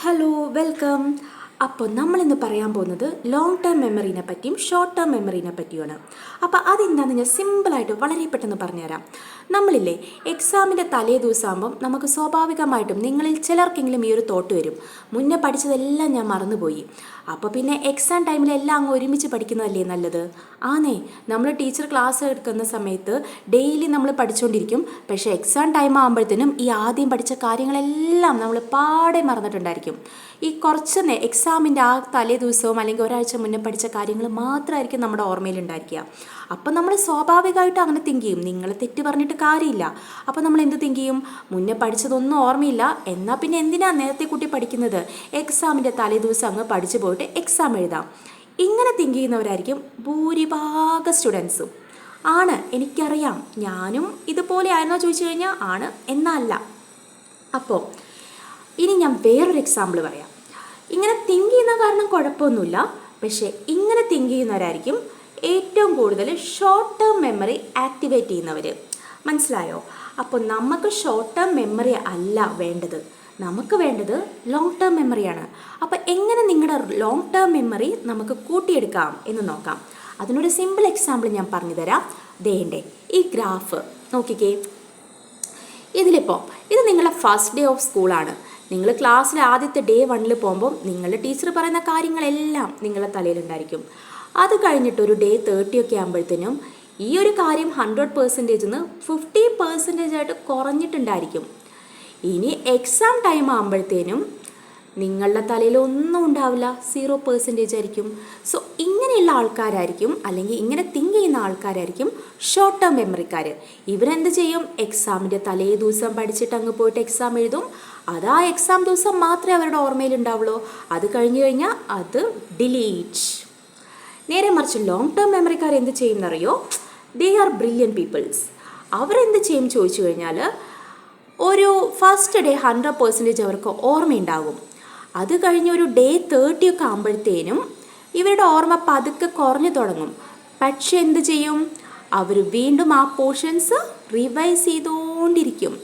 Hello welcome. അപ്പോൾ നമ്മളിന്ന് പറയാൻ പോകുന്നത് ലോങ് ടേം മെമ്മറീനെ പറ്റിയും ഷോർട്ട് ടേം മെമ്മറീനെ പറ്റിയുമാണ്. അപ്പോൾ അതെന്താണെന്ന് ഞാൻ സിമ്പിളായിട്ട് വളരെ പെട്ടെന്ന് പറഞ്ഞുതരാം. നമ്മളില്ലേ എക്സാമിൻ്റെ തലേ ദിവസമാകുമ്പം നമുക്ക് സ്വാഭാവികമായിട്ടും നിങ്ങളിൽ ചിലർക്കെങ്കിലും ഈ ഒരു തോട്ട് വരും, മുന്നേ പഠിച്ചതെല്ലാം ഞാൻ മറന്നുപോയി. അപ്പോൾ പിന്നെ എക്സാം ടൈമിൽ എല്ലാം അങ്ങ് ഒരുമിച്ച് പഠിക്കുന്നതല്ലേ നല്ലത്? ആന്നേ, നമ്മൾ ടീച്ചർ ക്ലാസ് എടുക്കുന്ന സമയത്ത് ഡെയിലി നമ്മൾ പഠിച്ചുകൊണ്ടിരിക്കും. പക്ഷേ എക്സാം ടൈം ആകുമ്പോഴത്തേനും ഈ ആദ്യം പഠിച്ച കാര്യങ്ങളെല്ലാം നമ്മൾ പാടെ മറന്നിട്ടുണ്ടായിരിക്കും. ഈ കുറച്ച് എക്സാമിൻ്റെ ആ തലേ ദിവസവും അല്ലെങ്കിൽ ഒരാഴ്ച മുന്നേ പഠിച്ച കാര്യങ്ങൾ മാത്രമായിരിക്കും നമ്മുടെ ഓർമ്മയിലുണ്ടായിരിക്കുക. അപ്പം നമ്മൾ സ്വാഭാവികമായിട്ടും അങ്ങനെ തിങ്ക് ചെയ്യും. നിങ്ങൾ തെറ്റ് പറഞ്ഞിട്ട് കാര്യമില്ല. അപ്പോൾ നമ്മൾ എന്ത് തിങ്ക് ചെയ്യും? മുന്നേ പഠിച്ചതൊന്നും ഓർമ്മയില്ല, എന്നാൽ പിന്നെ എന്തിനാ നേരത്തെ കുട്ടി പഠിക്കുന്നത്? എക്സാമിൻ്റെ തലേ ദിവസം അങ്ങ് പഠിച്ചു പോയിട്ട് എക്സാം എഴുതാം. ഇങ്ങനെ തിങ്ക് ചെയ്യുന്നവരായിരിക്കും ഭൂരിഭാഗം സ്റ്റുഡൻസും. ആണ്, എനിക്കറിയാം, ഞാനും ഇതുപോലെ ആയിരുന്നോ ചോദിച്ചു കഴിഞ്ഞാൽ ആണ്, എന്നല്ല. അപ്പോൾ ഇനി ഞാൻ വേറൊരു എക്സാമ്പിൾ പറയാം. ഇങ്ങനെ തിങ്ക് ചെയ്യുന്ന കാരണം കുഴപ്പമൊന്നുമില്ല, പക്ഷേ ഇങ്ങനെ തിങ്ക് ചെയ്യുന്നവരായിരിക്കും ഏറ്റവും കൂടുതൽ ഷോർട്ട് ടേം മെമ്മറി ആക്ടിവേറ്റ് ചെയ്യുന്നവർ. മനസ്സിലായോ? അപ്പോൾ നമുക്ക് ഷോർട്ട് ടേം മെമ്മറി അല്ല വേണ്ടത്, നമുക്ക് വേണ്ടത് ലോങ് ടേം മെമ്മറിയാണ്. അപ്പോൾ എങ്ങനെ നിങ്ങളുടെ ലോങ് ടേം മെമ്മറി നമുക്ക് കൂട്ടിയെടുക്കാം എന്ന് നോക്കാം. അതിനൊരു സിമ്പിൾ എക്സാമ്പിൾ ഞാൻ പറഞ്ഞു തരാം. ദേണ്ടേ ഈ ഗ്രാഫ് നോക്കിക്കേ. ഇതിലിപ്പോൾ ഇത് നിങ്ങളുടെ ഫസ്റ്റ് ഡേ ഓഫ് സ്കൂളാണ്. നിങ്ങൾ ക്ലാസ്സിൽ ആദ്യത്തെ ഡേ 1 പോകുമ്പോൾ നിങ്ങളുടെ ടീച്ചർ പറയുന്ന കാര്യങ്ങളെല്ലാം നിങ്ങളുടെ തലയിലുണ്ടായിരിക്കും. അത് കഴിഞ്ഞിട്ട് ഒരു ഡേ 30 ഒക്കെ ആകുമ്പോഴത്തേനും ഈ ഒരു കാര്യം 100% 50% ആയിട്ട് കുറഞ്ഞിട്ടുണ്ടായിരിക്കും. ഇനി എക്സാം ടൈം ആകുമ്പോഴത്തേനും നിങ്ങളുടെ തലയിൽ ഒന്നും ഉണ്ടാവില്ല, 0% ആയിരിക്കും. സോ ഇങ്ങനെയുള്ള ആൾക്കാരായിരിക്കും, അല്ലെങ്കിൽ ഇങ്ങനെ തിങ്ക് ചെയ്യുന്ന ആൾക്കാരായിരിക്കും ഷോർട്ട് ടേം മെമ്മറിക്കാർ. ഇവരെന്ത് ചെയ്യും? എക്സാമിൻ്റെ തലേ ദിവസം പഠിച്ചിട്ട് അങ്ങ് പോയിട്ട് എക്സാം എഴുതും. അത് ആ എക്സാം ദിവസം മാത്രമേ അവരുടെ ഓർമ്മയിൽ ഉണ്ടാവുള്ളൂ. അത് കഴിഞ്ഞ് കഴിഞ്ഞാൽ അത് ഡിലീറ്റ്. നേരെ മറിച്ച് ലോങ് ടേം മെമ്മറിക്കാർ എന്ത് ചെയ്യും എന്നറിയോ? They are brilliant peoples. അവരെന്ത് ചെയ്യും ചോദിച്ചു കഴിഞ്ഞാൽ ഒരു ഫസ്റ്റ് ഡേ 100% അവർക്ക് ഓർമ്മയുണ്ടാകും. അത് കഴിഞ്ഞ് ഒരു ഡേ 30 ഒക്കെ ആകുമ്പോഴത്തേനും ഇവരുടെ ഓർമ്മ പതുക്കെ കുറഞ്ഞു തുടങ്ങും. പക്ഷെ എന്ത് ചെയ്യും? അവർ വീണ്ടും ആ പോർഷൻസ് റിവൈസ് ചെയ്തുകൊണ്ടിരിക്കും.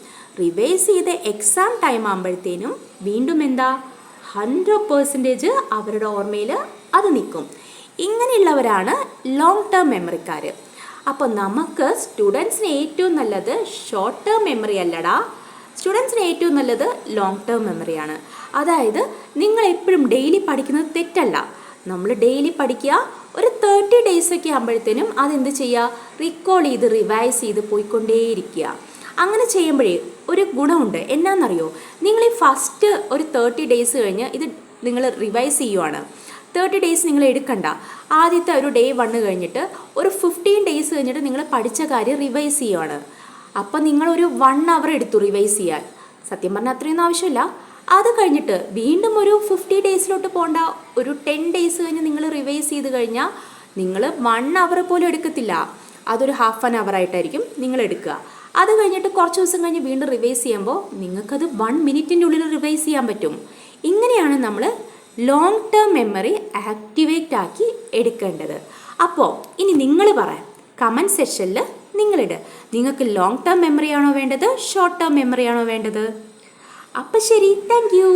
റിവൈസ് ചെയ്ത് എക്സാം ടൈം ആകുമ്പോഴത്തേനും വീണ്ടും എന്താ 100% അവരുടെ ഓർമ്മയിൽ അത് നിൽക്കും. ഇങ്ങനെയുള്ളവരാണ് ലോങ് ടേം മെമ്മറിക്കാർ. അപ്പോൾ നമുക്ക് സ്റ്റുഡൻസിന് ഏറ്റവും നല്ലത് ഷോർട്ട് ടേം മെമ്മറി അല്ലടാ, സ്റ്റുഡൻസിന് ഏറ്റവും നല്ലത് ലോങ് ടേം മെമ്മറിയാണ്. അതായത് നിങ്ങൾ എപ്പോഴും ഡെയിലി പഠിക്കുന്നത് തെറ്റല്ല. നമ്മൾ ഡെയിലി പഠിക്കുക, ഒരു 30 days ഒക്കെ ആകുമ്പോഴത്തേനും അതെന്ത് ചെയ്യുക? റിക്കോൾ ചെയ്ത് റിവൈസ് ചെയ്ത് പോയിക്കൊണ്ടേയിരിക്കുക. അങ്ങനെ ചെയ്യുമ്പോഴേ ഒരു ഗുണമുണ്ട്. എന്നാണെന്നറിയോ? നിങ്ങൾ ഈ ഫസ്റ്റ് ഒരു 30 days കഴിഞ്ഞ് ഇത് നിങ്ങൾ റിവൈസ് ചെയ്യുവാണ്. 30 days നിങ്ങൾ എടുക്കണ്ട. ആദ്യത്തെ ഒരു ഡേ 1 കഴിഞ്ഞിട്ട് ഒരു 15 days കഴിഞ്ഞിട്ട് നിങ്ങൾ പഠിച്ച കാര്യം റിവൈസ് ചെയ്യുവാണ്. അപ്പം നിങ്ങളൊരു 1 hour എടുത്തു റിവൈസ് ചെയ്യാൻ. സത്യം പറഞ്ഞാൽ അത്രയൊന്നും ആവശ്യമില്ല. അത് കഴിഞ്ഞിട്ട് വീണ്ടും ഒരു 50 daysലോട്ട് പോകേണ്ട, ഒരു 10 days കഴിഞ്ഞ് നിങ്ങൾ റിവൈസ് ചെയ്ത് കഴിഞ്ഞാൽ നിങ്ങൾ 1 hour പോലും എടുക്കത്തില്ല. അതൊരു ½ an hour ആയിട്ടായിരിക്കും നിങ്ങൾ എടുക്കുക. അത് കഴിഞ്ഞിട്ട് കുറച്ച് ദിവസം കഴിഞ്ഞ് വീണ്ടും റിവൈസ് ചെയ്യുമ്പോൾ നിങ്ങൾക്കത് 1 minute ഉള്ളിൽ റിവൈസ് ചെയ്യാൻ പറ്റും. ഇങ്ങനെയാണ് നമ്മൾ ലോങ് ടേം മെമ്മറി ആക്ടിവേറ്റ് ആക്കി എടുക്കേണ്ടത്. അപ്പോൾ ഇനി നിങ്ങൾ പറയാം, കമൻറ്റ് സെക്ഷനിൽ നിങ്ങളിട്, നിങ്ങൾക്ക് ലോങ് ടേം മെമ്മറി ആണോ വേണ്ടത്, ഷോർട്ട് ടേം മെമ്മറി ആണോ വേണ്ടത്? അപ്പം ശരി, താങ്ക് യു.